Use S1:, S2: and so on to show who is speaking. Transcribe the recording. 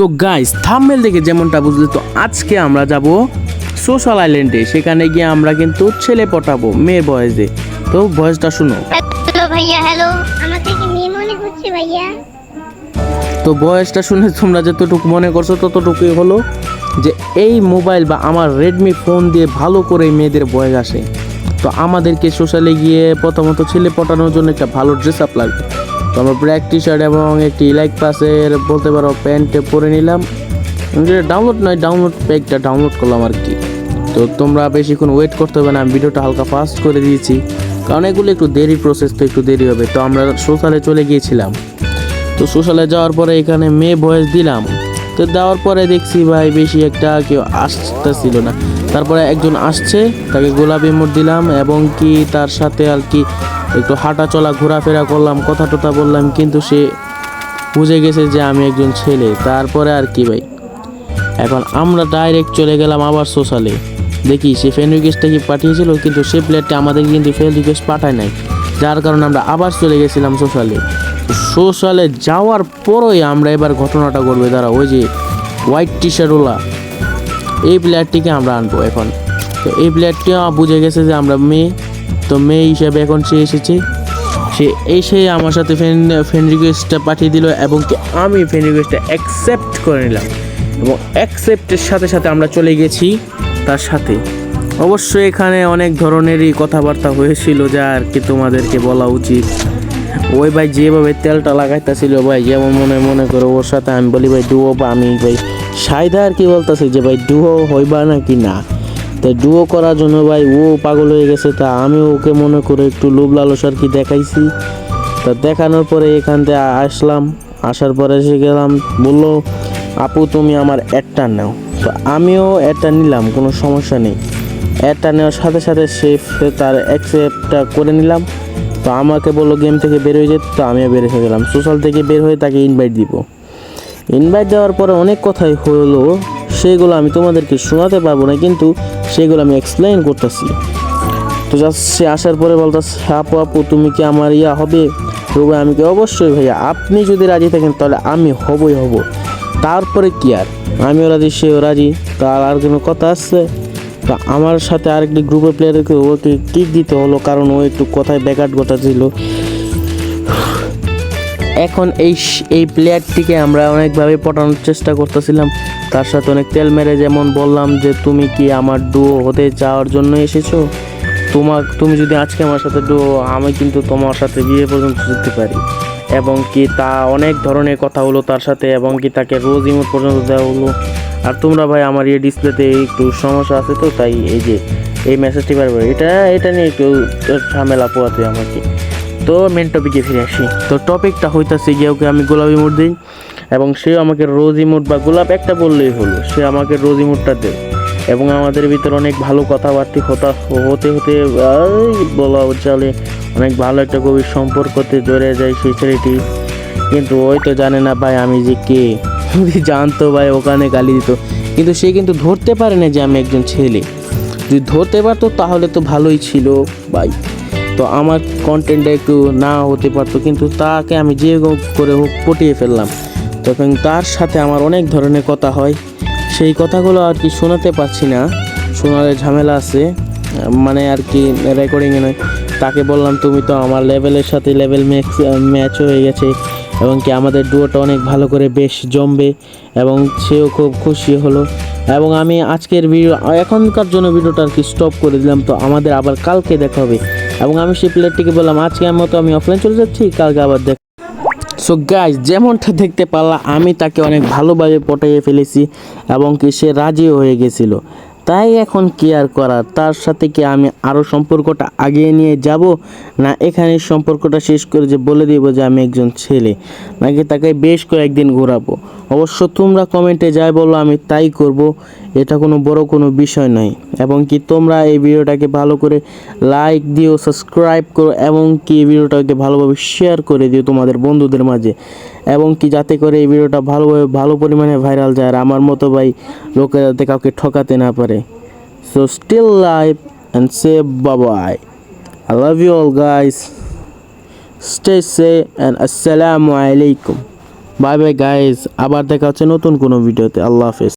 S1: So guys thumbnail দেখে যেমনটা বুঝলে, তো আজকে আমরা যাব সোশ্যাল আইল্যান্ডে। সেখানে গিয়ে আমরা কিন্তু ছেলে পটাবো মেয়ের বয়সে। তো ভয়েসটা শুনো।
S2: হ্যালো ভাইয়া, হ্যালো। আমাকে কি মেয়ে মনে হচ্ছে ভাইয়া?
S1: তো বয়সটা শুনে তোমরা যতটুকু মনে করছো ততটুকুই হলো যে এই মোবাইল বা আমার রেডমি ফোন দিয়ে ভালো করে মেয়েদের বয়স আসে। তো আমাদেরকে সোশ্যালে গিয়ে প্রথমত ছেলে পটানোর জন্য একটা ভালো ড্রেস আপ লাগবে। তো আমরা ব্ল্যাক টি শার্ট এবং একটি লাইক পাসের বলতে পারো প্যান্টে পরে নিলাম। ডাউনলোড প্যাকটা ডাউনলোড করলাম আর কি। তো তোমরা বেশিক্ষণ ওয়েট করতে হবে না, আমি ভিডিওটা হালকা ফাস্ট করে দিয়েছি কারণ এগুলো একটু দেরি প্রসেস, তো একটু দেরি হবে। তো আমরা সোশ্যালে চলে গিয়েছিলাম। তো সোশ্যালে যাওয়ার পরে এখানে মেয়ে ভয়েস দিলাম। তো দেওয়ার পরে দেখছি ভাই বেশি একটা কেউ আসতেছিল না। তারপরে একজন আসছে, তাকে গোলাপি মোড় দিলাম এবং কি তার সাথে আর কি একটু হাঁটা চলা ঘোরাফেরা করলাম, কথা টথা বললাম, কিন্তু সে বুঝে গেছে যে আমি একজন ছেলে। তারপরে আর কি ভাই, এখন আমরা ডাইরেক্ট চলে গেলাম আবার সোশ্যালে। দেখি সে ফ্রেন্ড রিকোয়েস্টটা কি পাঠিয়েছিল, কিন্তু সে প্লেয়ারটা আমাদের কিন্তু ফ্রেন্ড রিকোয়েস্ট পাঠায় নাই, যার কারণে আমরা আবার চলে গেছিলাম সোশ্যালে। সোশ্যালে যাওয়ার পরই আমরা এবার ঘটনাটা করবে, তারা ওই যে হোয়াইট টি শার্টওয়ালা এই প্লেয়ারটিকে আমরা আনবো এখন। তো এই প্লেয়ারটিও বুঝে গেছে যে আমরা মেয়ে, তো মেয়ে হিসাবে এখন সে এসেছে। সে এসে আমার সাথে ফ্রেন্ড রিকোয়েস্টটা পাঠিয়ে দিল এবং কি আমি ফ্রেন্ড রিকোয়েস্টটা অ্যাকসেপ্ট করে নিলাম এবং অ্যাকসেপ্টের সাথে সাথে আমরা চলে গেছি তার সাথে। অবশ্যই এখানে অনেক ধরনেরই কথাবার্তা হয়েছিল যা আর কি তোমাদেরকে বলা উচিত। ওই ভাই যেভাবে তেলটা লাগাইতেছিল ভাই, যেমন মনে করো ওর সাথে আমি বলি ভাই ডুও, বা আমি ভাই সাইদা আর কি বলতেছি যে ভাই ডুও হইবা নাকি না। তো ডুও করার জন্য ভাই ও পাগল হয়ে গেছে, তা আমি ওকে মনে করে একটু লোভ লালসার কি দেখাইছি। তা দেখানোর পরে এখান থেকে আসলাম, আসার পরে এসে গেলাম, বললো আপু তুমি আমার অ্যাডটা নাও। তো আমিও অ্যাডটা নিলাম, কোনো সমস্যা নেই। অ্যাডটা নেওয়ার সাথে সাথে সে তার অ্যাকসেপ্টটা করে নিলাম। তো আমাকে বললো গেম থেকে বের হয়ে যেত, তো আমিও বের হয়ে গেলাম। সোশ্যাল থেকে বের হয়ে তাকে ইনভাইট দিব। ইনভাইট দেওয়ার পরে অনেক কথাই হলো, সেগুলো আমি তোমাদেরকে শোনাতে পারবো না, কিন্তু সেগুলো আমি এক্সপ্লেইন করতেছি। তো জাস্ট সে আসার পরে বলতেছে আপু তুমি কি আমার হবে রুবে? আমি কি অবশ্যই ভাইয়া, আপনি যদি রাজি থাকেন তাহলে আমি হবই হব। তারপরে কি আর, আমিও রাজি সেও রাজি। তার আর কোনো কথা আসছে? তা আমার সাথে আরেকটি গ্রুপের প্লেয়ারকে ওকে কিক দিতে হলো, কারণ ও একটু কথায় ব্যাঘাত ঘটাচ্ছিল। এখন এই প্লেয়ারটিকে আমরা অনেকভাবে পটানোর চেষ্টা করতেছিলাম, তার সাথে অনেক তেল মেরে, যেমন বললাম যে তুমি কি আমার ডুও হতে চাওয়ার জন্য এসেছো? তুমি যদি আজকে আমার সাথে ডুও, আমি কিন্তু তোমার সাথে বিয়ে পর্যন্ত যেতে পারি। এবং কি তা অনেক ধরনের কথা হলো তার সাথে, এবং কি তাকে রোজ ইমোট পর্যন্ত দেওয়া হলো। আর তোমরা ভাই আমার এই ডিসপ্লেতে একটু সমস্যা আছে, তো তাই এই যে এই মেসেজটি পারবে, এটা নিয়ে একটু ঝামেলা পোয়াতে আমাকে। তো মেন টপিকে ফিরে আসি। তো টপিকটা হইতাছে গিয়ে ওকে আমি গোলাপ ইমোট দিই এবং সেও আমাকে রোজ ইমোট বা গোলাপ একটা বললেই হলো, সে আমাকে রোজ ইমোটটা দেয় এবং আমাদের ভিতর অনেক ভালো কথাবার্তা হতে বলা চলে, অনেক ভালো একটা গভীর সম্পর্কতে জড়ে যায় সেই ছেলেটি। কিন্তু ওই তো জানে না ভাই আমি যে কে, যদি জানতো ভাই ওখানে গালি দিত। কিন্তু সে কিন্তু ধরতে পারে না যে আমি একজন ছেলে। যদি ধরতে পারতো তাহলে তো ভালোই ছিল ভাই, তো আমার কন্টেন্টটা একটু না হতে পারতো, কিন্তু তাকে আমি যে করে হোক পটিয়ে ফেললাম। তখন তার সাথে আমার অনেক ধরনের কথা হয়, সেই কথাগুলো আর কি শোনাতে পারছি না, শোনালে ঝামেলা আছে, মানে আর কি রেকর্ডিংয়ে নয়। তাকে বললাম তুমি তো আমার লেভেলের সাথে লেভেল ম্যাচ হয়ে গেছে এবং কি আমাদের ডুয়োটা অনেক ভালো করে বেশ জমবে, এবং সেও খুব খুশি হলো। এবং আমি আজকের এখনকার জন্য ভিডিওটা আর কি স্টপ করে দিলাম। তো আমাদের আবার কালকে দেখা হবে, এবং আমি সেই প্লেয়ারটিকে বললাম আজকে মতো আমি অফলাইন চলে যাচ্ছি, কালকে আবার দেখ। সো গাইস যেমনটা দেখতে পারলাম আমি তাকে অনেক ভালোভাবে পটাইয়ে ফেলেছি এবং কি সে রাজিও হয়ে গেছিলো। তাই এখন কি আর করার, তার সাথে কি আমি আরও সম্পর্কটা আগিয়ে নিয়ে যাব, না এখানে সম্পর্কটা শেষ করে যে বলে দিব যে আমি একজন ছেলে, নাকি তাকে বেশ কয়েকদিন ঘোরাবো? অবশ্য তোমরা কমেন্টে যাই বলো আমি তাই করব, এটা কোনো বড় কোনো বিষয় নয়। এবং কি তোমরা এই ভিডিওটাকে ভালো করে লাইক দিও, সাবস্ক্রাইব করো এবং কি এই ভিডিওটাকে ভালোভাবে শেয়ার করে দিও তোমাদের বন্ধুদের মাঝে, এবং কি যাতে করে এই ভিডিওটা ভালো পরিমাণে ভাইরাল যায়, আর আমার মতো ভাই লোকে যাতে কাউকে ঠকাতে না পারে। So still live and say bye, I love you all guys, stay safe and আসসালামু আলাইকুম। বাই বাই গাইস, আবার দেখা হচ্ছে নতুন কোনো ভিডিওতে। আল্লাহ হাফেজ।